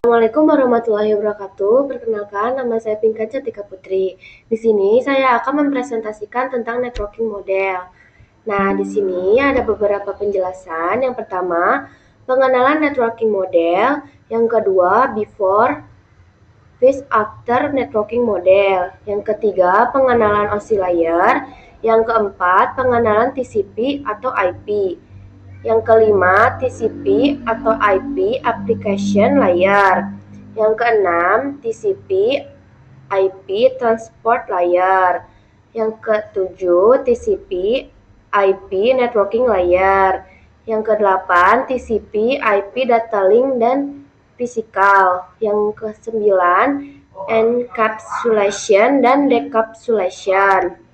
Assalamualaikum warahmatullahi wabarakatuh. Perkenalkan, nama saya Pinka Catika Putri. Di sini saya akan mempresentasikan tentang networking model. Nah, di sini ada beberapa penjelasan. Yang pertama, pengenalan networking model. Yang kedua, before, with, after networking model. Yang ketiga, pengenalan OSI layer. Yang keempat, pengenalan TCP atau IP. Yang kelima, TCP atau IP Application Layer. Yang keenam, TCP IP Transport Layer. Yang ketujuh, TCP IP Networking Layer. Yang kedelapan, TCP IP Data Link dan Physical. Yang kesembilan, Encapsulation dan Decapsulation.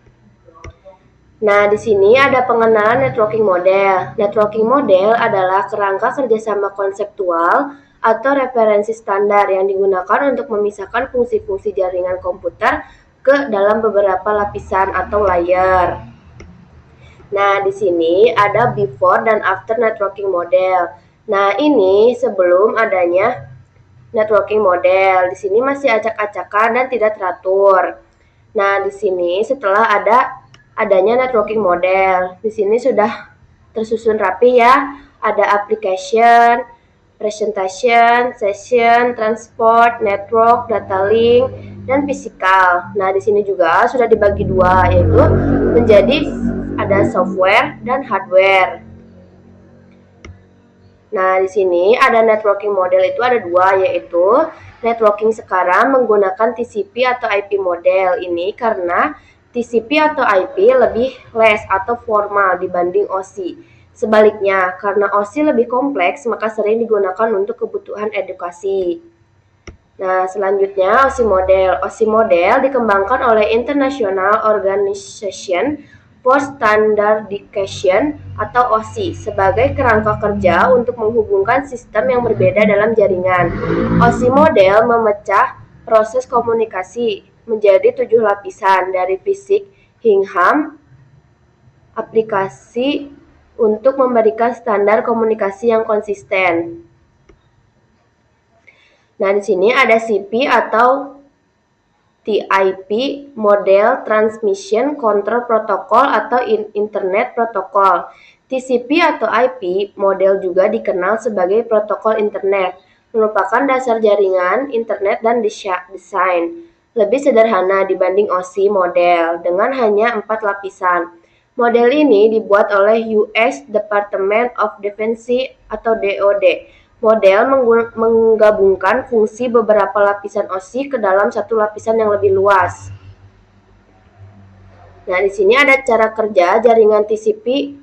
Nah, di sini ada pengenalan networking model. Networking model adalah kerangka kerjasama konseptual atau referensi standar yang digunakan untuk memisahkan fungsi-fungsi jaringan komputer ke dalam beberapa lapisan atau layer. Nah, di sini ada before dan after networking model. Nah, ini sebelum adanya networking model. Di sini masih acak-acakan dan tidak teratur. Nah, di sini setelah adanya networking model. Di sini sudah tersusun rapi ya. Ada application, presentation, session, transport, network, data link, dan physical. Nah, di sini juga sudah dibagi dua, yaitu menjadi ada software dan hardware. Nah, di sini ada networking model itu ada dua, yaitu networking sekarang menggunakan TCP atau IP model. Ini karena TCP atau IP lebih less atau formal dibanding OSI. Sebaliknya, karena OSI lebih kompleks, maka sering digunakan untuk kebutuhan edukasi. Nah, selanjutnya OSI model. OSI model dikembangkan oleh International Organization for Standardization atau OSI sebagai kerangka kerja untuk menghubungkan sistem yang berbeda dalam jaringan. OSI model memecah proses komunikasi menjadi 7 lapisan dari fisik hingga aplikasi untuk memberikan standar komunikasi yang konsisten. Nah, di sini ada CP atau TIP, Model Transmission Control Protocol atau Internet Protocol. TCP atau IP model juga dikenal sebagai protokol internet, merupakan dasar jaringan internet dan desain. Lebih sederhana dibanding OSI model dengan hanya 4 lapisan. Model ini dibuat oleh US Department of Defense atau DoD. Model menggabungkan fungsi beberapa lapisan OSI ke dalam satu lapisan yang lebih luas. Nah, di sini ada cara kerja jaringan TCP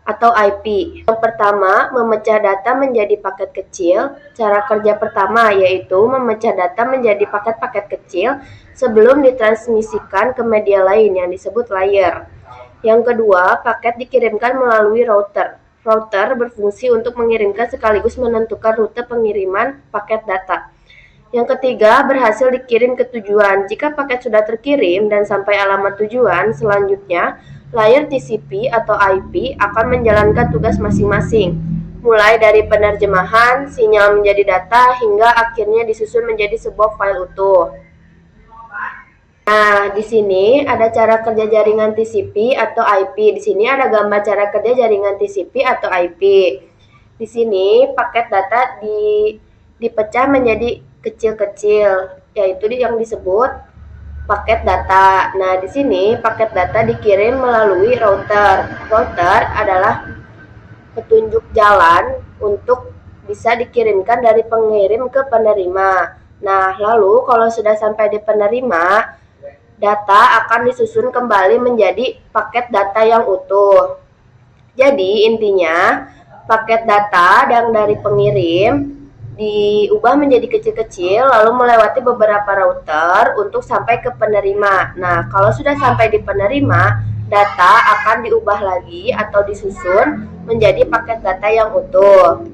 atau IP. Yang pertama, memecah data menjadi paket kecil. Cara kerja pertama yaitu memecah data menjadi paket-paket kecil sebelum ditransmisikan ke media lain yang disebut layer. Yang kedua, paket dikirimkan melalui router. Router berfungsi untuk mengirimkan sekaligus menentukan rute pengiriman paket data. Yang ketiga, berhasil dikirim ke tujuan. Jika paket sudah terkirim dan sampai alamat tujuan, selanjutnya layer TCP atau IP akan menjalankan tugas masing-masing, mulai dari penerjemahan sinyal menjadi data hingga akhirnya disusun menjadi sebuah file utuh. Nah, di sini ada cara kerja jaringan TCP atau IP. Di sini ada gambar cara kerja jaringan TCP atau IP. Di sini paket data dipecah menjadi kecil-kecil, yaitu yang disebut paket data. Nah, di sini paket data dikirim melalui router. Router adalah petunjuk jalan untuk bisa dikirimkan dari pengirim ke penerima. Nah, lalu kalau sudah sampai di penerima, data akan disusun kembali menjadi paket data yang utuh. Jadi, intinya paket data yang dari pengirim diubah menjadi kecil-kecil lalu melewati beberapa router untuk sampai ke penerima. Nah, kalau sudah sampai di penerima, data akan diubah lagi atau disusun menjadi paket data yang utuh.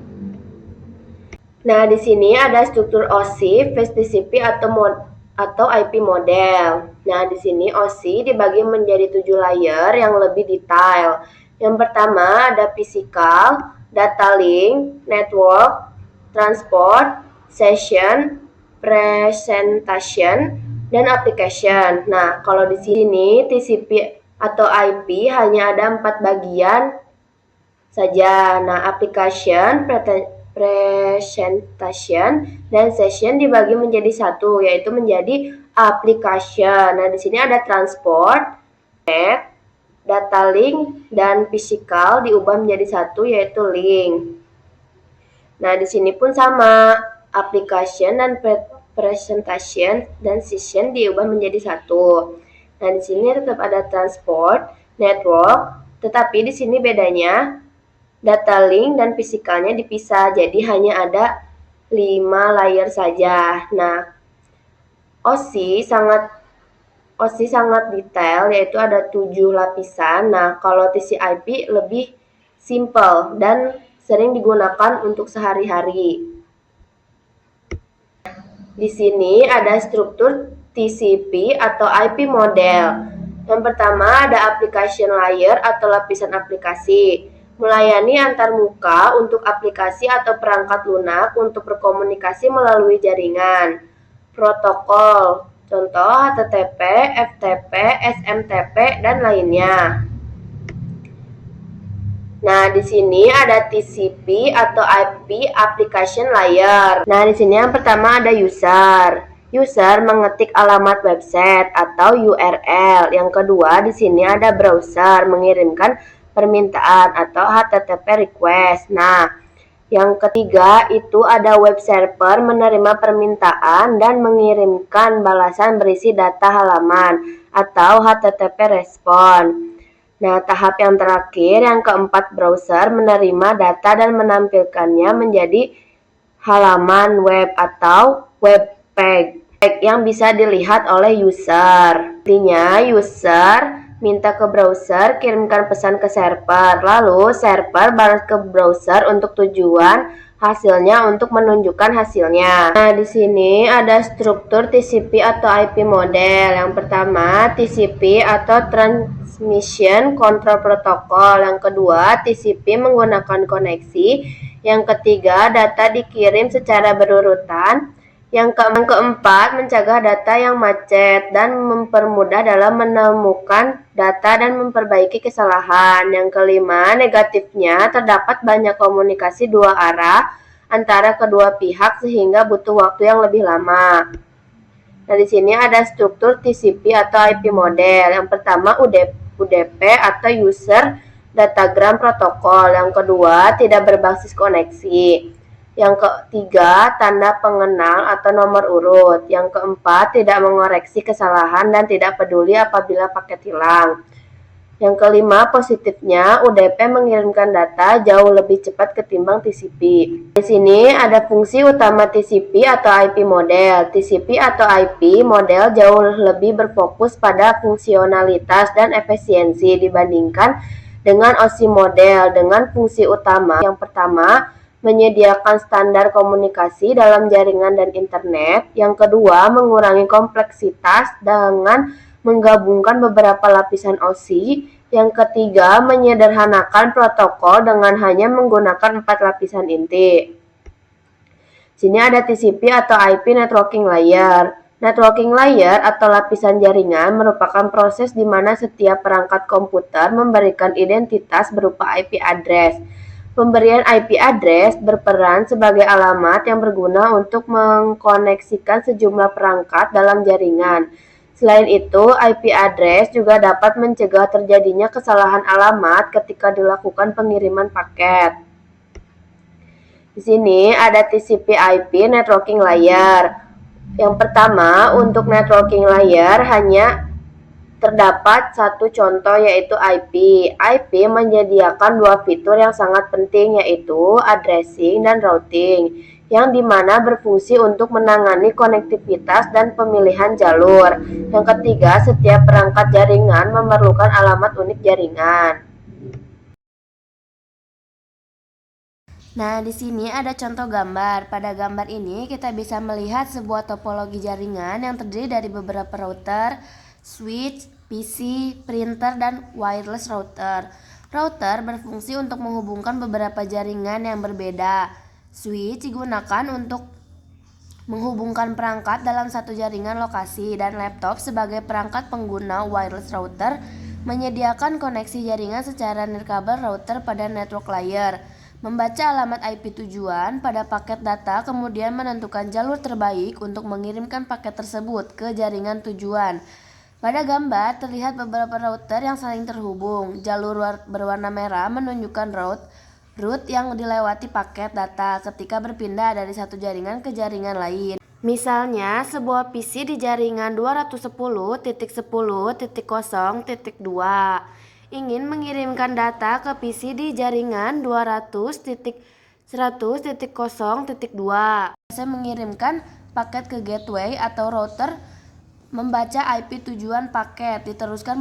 Nah, di sini ada struktur OSI, TCP atau IP model. Nah, di sini OSI dibagi menjadi 7 layer yang lebih detail. Yang pertama ada physical, data link, network, transport, session, presentation, dan application. Nah, kalau di sini TCP atau IP hanya ada 4 bagian saja. Nah, application, presentation, dan session dibagi menjadi satu, yaitu menjadi application. Nah, di sini ada transport, data link, dan physical diubah menjadi satu, yaitu link. Nah, di sini pun sama, application dan presentation dan session diubah menjadi satu. Nah, di sini tetap ada transport, network, tetapi di sini bedanya data link dan fisikalnya dipisah, jadi hanya ada 5 layer saja. Nah, OSI sangat detail, yaitu ada 7 lapisan. Nah, kalau TCP/IP lebih simple dan sering digunakan untuk sehari-hari. Di sini ada struktur TCP atau IP model. Yang pertama ada application layer atau lapisan aplikasi. Melayani antarmuka untuk aplikasi atau perangkat lunak untuk berkomunikasi melalui jaringan. Protokol, contoh HTTP, FTP, SMTP, dan lainnya. Nah, di sini ada TCP atau IP application layer. Nah, di sini yang pertama ada user. User mengetik alamat website atau URL. Yang kedua di sini ada browser mengirimkan permintaan atau HTTP request. Nah, yang ketiga itu ada web server menerima permintaan dan mengirimkan balasan berisi data halaman atau HTTP respon. Nah, tahap yang terakhir, yang keempat, browser menerima data dan menampilkannya menjadi halaman web atau web page yang bisa dilihat oleh user. Artinya, user minta ke browser kirimkan pesan ke server, lalu server balas ke browser untuk tujuan hasilnya untuk menunjukkan hasilnya. Nah, di sini ada struktur TCP atau IP model. Yang pertama, TCP atau Transmission Control Protocol. Yang kedua, TCP menggunakan koneksi. Yang ketiga, data dikirim secara berurutan. Yang keempat, mencegah data yang macet dan mempermudah dalam menemukan data dan memperbaiki kesalahan. Yang kelima, negatifnya terdapat banyak komunikasi dua arah antara kedua pihak sehingga butuh waktu yang lebih lama. Nah, di sini ada struktur TCP atau IP model. Yang pertama, UDP atau User Datagram Protocol. Yang kedua, tidak berbasis koneksi. Yang ketiga, tanda pengenal atau nomor urut. Yang keempat, tidak mengoreksi kesalahan dan tidak peduli apabila paket hilang. Yang kelima, positifnya, UDP mengirimkan data jauh lebih cepat ketimbang TCP. Di sini ada fungsi utama TCP atau IP model. TCP atau IP model jauh lebih berfokus pada fungsionalitas dan efisiensi dibandingkan dengan OSI model dengan fungsi utama. Yang pertama, menyediakan standar komunikasi dalam jaringan dan internet. Yang kedua, mengurangi kompleksitas dengan menggabungkan beberapa lapisan OSI. Yang ketiga, menyederhanakan protokol dengan hanya menggunakan 4 lapisan inti. Sini ada TCP atau IP networking layer. Networking layer atau lapisan jaringan merupakan proses di mana setiap perangkat komputer memberikan identitas berupa IP address. Pemberian IP address berperan sebagai alamat yang berguna untuk mengkoneksikan sejumlah perangkat dalam jaringan. Selain itu, IP address juga dapat mencegah terjadinya kesalahan alamat ketika dilakukan pengiriman paket. Di sini ada TCP/IP networking layer. Yang pertama, untuk networking layer hanya terdapat satu contoh, yaitu IP. IP menyediakan dua fitur yang sangat penting, yaitu addressing dan routing, yang dimana berfungsi untuk menangani konektivitas dan pemilihan jalur. Yang ketiga, setiap perangkat jaringan memerlukan alamat unik jaringan. Nah, di sini ada contoh gambar. Pada gambar ini kita bisa melihat sebuah topologi jaringan yang terdiri dari beberapa router, switch, PC, printer, dan wireless router. Router berfungsi untuk menghubungkan beberapa jaringan yang berbeda. Switch digunakan untuk menghubungkan perangkat dalam satu jaringan lokasi, dan laptop sebagai perangkat pengguna wireless router menyediakan koneksi jaringan secara nirkabel router pada network layer, membaca alamat IP tujuan pada paket data, kemudian menentukan jalur terbaik untuk mengirimkan paket tersebut ke jaringan tujuan. Pada gambar terlihat beberapa router yang saling terhubung. Jalur berwarna merah menunjukkan route yang dilewati paket data ketika berpindah dari satu jaringan ke jaringan lain. Misalnya, sebuah PC di jaringan 210.10.0.2 ingin mengirimkan data ke PC di jaringan 200.100.0.2. Saya mengirimkan paket ke gateway atau router, membaca IP tujuan paket, diteruskan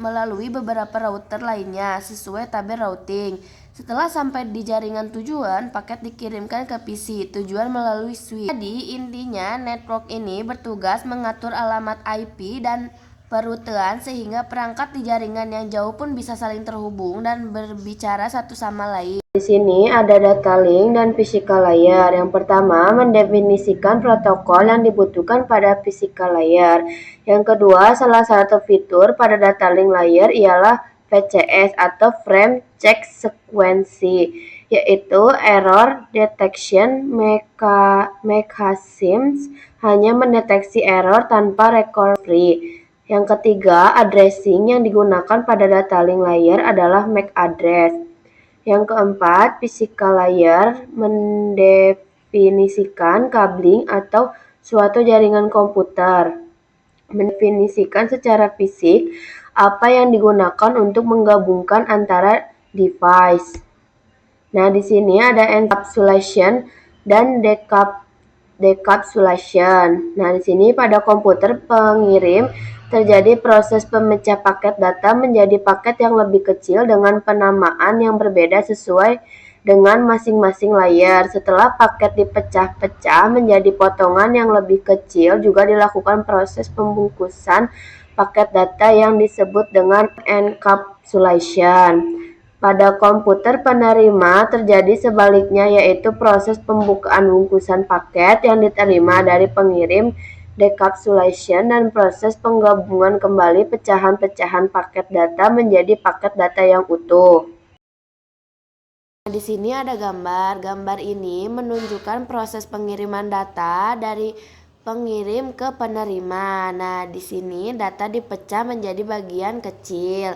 melalui beberapa router lainnya sesuai tabel routing. Setelah sampai di jaringan tujuan, paket dikirimkan ke PC tujuan melalui switch. Jadi intinya network ini bertugas mengatur alamat IP dan perutean sehingga perangkat di jaringan yang jauh pun bisa saling terhubung dan berbicara satu sama lain. Di sini ada data link dan physical layer. Yang pertama, mendefinisikan protokol yang dibutuhkan pada physical layer. Yang kedua, salah satu fitur pada data link layer ialah VCS atau Frame Check Sequence, yaitu Error Detection Mechanisms, hanya mendeteksi error tanpa recovery. Yang ketiga, addressing yang digunakan pada data link layer adalah MAC address. Yang keempat, physical layer mendefinisikan cabling atau suatu jaringan komputer. Mendefinisikan secara fisik apa yang digunakan untuk menggabungkan antara device. Nah, di sini ada encapsulation dan decapsulation. Nah, di sini pada komputer pengirim terjadi proses pemecah paket data menjadi paket yang lebih kecil dengan penamaan yang berbeda sesuai dengan masing-masing layer. Setelah paket dipecah-pecah menjadi potongan yang lebih kecil, juga dilakukan proses pembungkusan paket data yang disebut dengan encapsulation. Pada komputer penerima terjadi sebaliknya, yaitu proses pembukaan bungkusan paket yang diterima dari pengirim, decapsulation, dan proses penggabungan kembali pecahan-pecahan paket data menjadi paket data yang utuh. Di sini ada gambar. Gambar ini menunjukkan proses pengiriman data dari pengirim ke penerima. Nah, di sini data dipecah menjadi bagian kecil,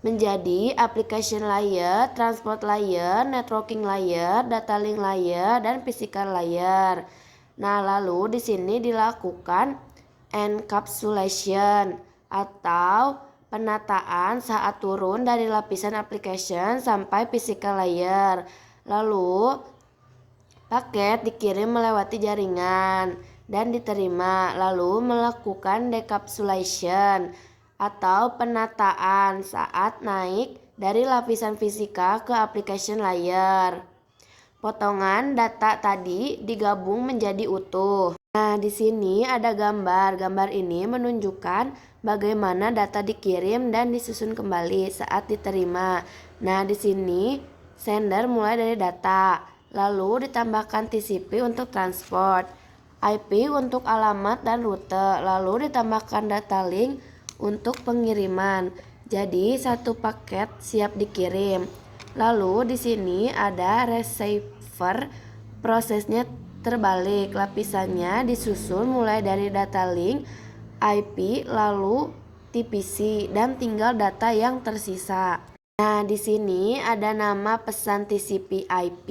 menjadi application layer, transport layer, networking layer, data link layer, dan physical layer. Nah, lalu di sini dilakukan encapsulation atau penataan saat turun dari lapisan application sampai physical layer. Lalu paket dikirim melewati jaringan dan diterima, lalu melakukan decapsulation atau penataan saat naik dari lapisan fisika ke application layer. Potongan data tadi digabung menjadi utuh. Nah, di sini ada gambar. Gambar ini menunjukkan bagaimana data dikirim dan disusun kembali saat diterima. Nah, di sini sender mulai dari data, lalu ditambahkan TCP untuk transport, IP untuk alamat dan rute, lalu ditambahkan data link untuk pengiriman. Jadi satu paket siap dikirim. Lalu di sini ada receiver, prosesnya terbalik, lapisannya disusun mulai dari data link, IP, lalu TPC, dan tinggal data yang tersisa. Nah, di sini ada nama pesan TCP IP.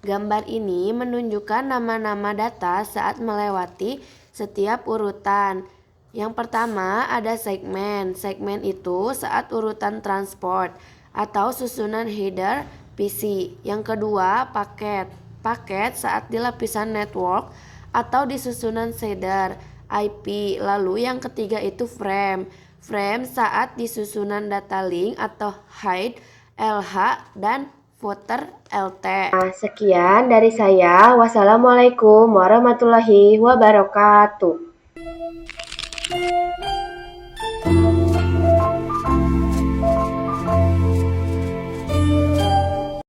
Gambar ini menunjukkan nama-nama data saat melewati setiap urutan. Yang pertama ada segmen. Segmen itu saat urutan transport atau susunan header PC. Yang kedua paket. Paket saat di lapisan network atau di susunan header IP. Lalu yang ketiga itu frame. Frame saat di susunan data link atau hide LH dan footer LT. Nah, sekian dari saya. Wassalamualaikum warahmatullahi wabarakatuh.